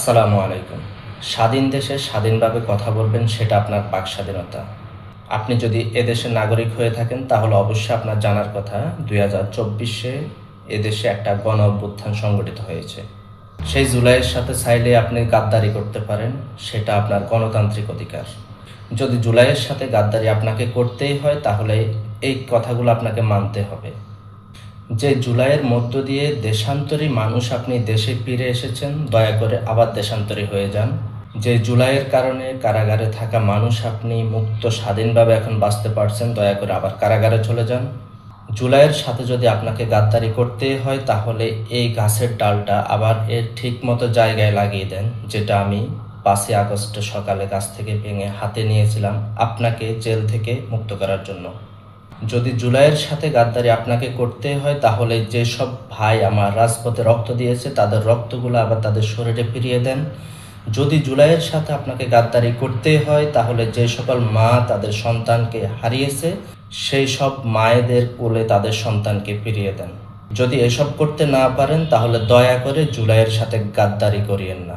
আসসালামু আলাইকুম। স্বাধীন দেশে স্বাধীনভাবে কথা বলবেন, সেটা আপনার বাক স্বাধীনতা। আপনি যদি এদেশের নাগরিক হয়ে থাকেন তাহলে অবশ্যই আপনার জানার কথা 2024-এ এদেশে একটা গণ অভ্যুত্থান সংগঠিত হয়েছে। সেই জুলাইয়ের সাথে চাইলে আপনি গাদ্দারি করতে পারেন, সেটা আপনার গণতান্ত্রিক অধিকার। যদি জুলাইয়ের সাথে গাদ্দারি আপনাকে করতেই হয় তাহলে এই কথাগুলো আপনাকে মানতে হবে যে জুলাইয়ের মধ্য দিয়ে দেশান্তরী মানুষ আপনি দেশে ফিরে এসেছেন, দয়া করে আবার দেশান্তরী হয়ে যান। যে জুলাইয়ের কারণে কারাগারে থাকা মানুষ আপনি মুক্ত স্বাধীনভাবে এখন বাঁচতে পারছেন, দয়া করে আবার কারাগারে চলে যান। জুলাইয়ের সাথে যদি আপনাকে গাদ্দারি করতে হয় তাহলে এই গাছের ডালটা আবার এর ঠিক মতো জায়গায় লাগিয়ে দেন, যেটা আমি 5ই আগস্ট সকালে গাছ থেকে ভেঙে হাতে নিয়েছিলাম আপনাকে জেল থেকে মুক্ত করার জন্য। যদি জুলাইয়ের সাথে গাদ্দারি আপনাকে করতে হয় তাহলে যেসব ভাই আমার রাজপথে রক্ত দিয়েছে তাদের রক্তগুলো আবার তাদের শরীরে ফিরিয়ে দেন। যদি জুলাইয়ের সাথে আপনাকে গাদ্দারি করতে হয় তাহলে যে সকল মা তাদের সন্তানকে হারিয়েছে সেই সব মায়েদের কোলে তাদের সন্তানকে ফিরিয়ে দেন। যদি এসব করতে না পারেন তাহলে দয়া করে জুলাইয়ের সাথে গাদ্দারি করিয়েন না।